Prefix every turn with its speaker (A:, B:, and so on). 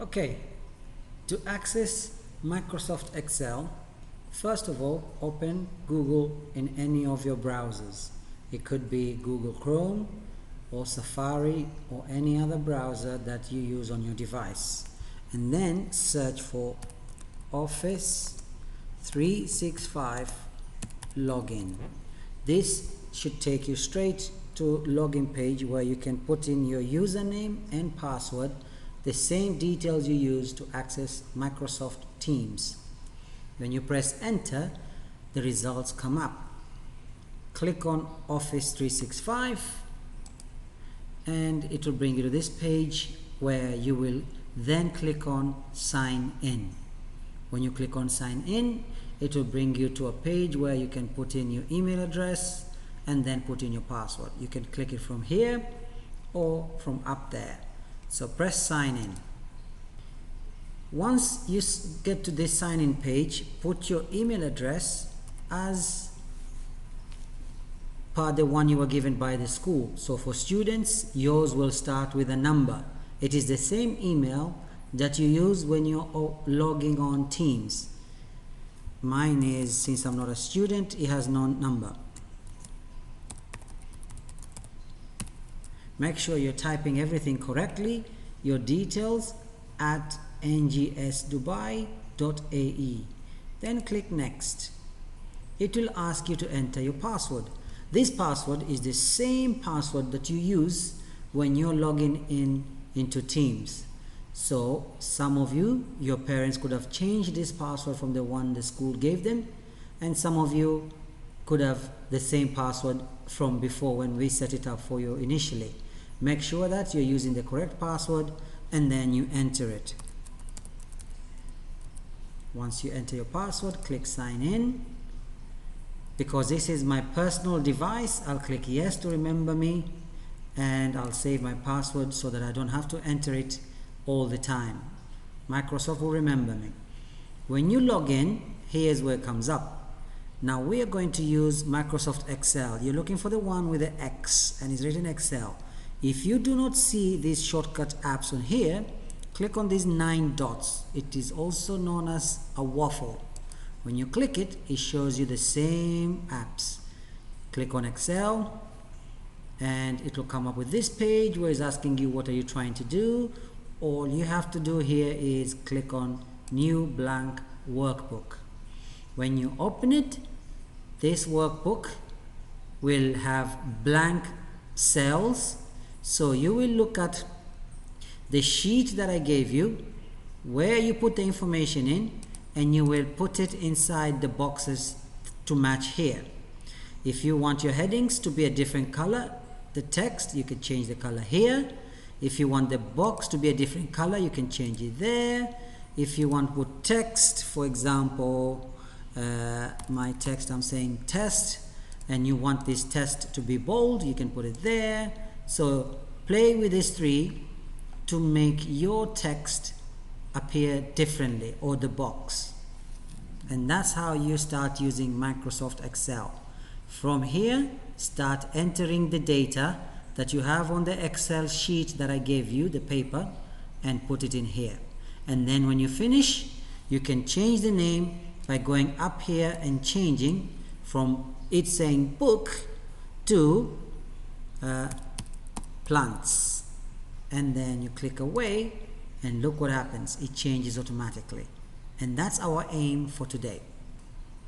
A: Okay, to access Microsoft Excel, first of all, open Google in any of your browsers. It could be Google Chrome or Safari or any other browser that you use on your device. And then search for Office 365 login. This should take you straight to login page where you can put in your username and password, the same details you use to access Microsoft Teams. When you press enter, the results come up. Click on Office 365 and it will bring you to this page where you will then click on sign in. When you click on sign in, it will bring you to a page where you can put in your email address and then put in your password. You can click it from here or from up there. So press sign in. Once you get to this sign in page, put your email address as per the one you were given by the school. So for students, yours will start with a number. It is the same email that you use when you're logging on Teams. Mine is, since I'm not a student, it has no number. Make sure you're typing everything correctly, your details at ngsdubai.ae. Then click next. It will ask you to enter your password. This password is the same password that you use when you're logging into Teams. So some of you, your parents could have changed this password from the one the school gave them, and some of you could have the same password from before when we set it up for you initially. Make sure that you're using the correct password and then you enter it. Once you enter your password, click sign in. Because this is my personal device, I'll click yes to remember me, and I'll save my password so that I don't have to enter it all the time. Microsoft will remember me. When you log in, here's where it comes up. Now we are going to use Microsoft Excel. You're looking for the one with the X and it's written Excel. If you do not see these shortcut apps on here, click on these 9 dots. It is also known as a waffle. When you click it, it shows you the same apps. Click on Excel and it will come up with this page where it's asking you what are you trying to do. All you have to do here is click on new blank workbook. When you open it, this workbook will have blank cells. So you will look at the sheet that I gave you, where you put the information in, and you will put it inside the boxes to match here. If you want your headings to be a different color, the text, you can change the color here. If you want the box to be a different color, you can change it there. If you want to put text, for example, my text, I'm saying test, and you want this test to be bold, you can put it there. So play with these three to make your text appear differently, or the box. And that's how you start using Microsoft Excel. From here, start entering the data that you have on the Excel sheet that I gave you, the paper, and put it in here. And then when you finish, you can change the name by going up here and changing from it saying book to plants. And then you click away and look what happens. It changes automatically. And that's our aim for today.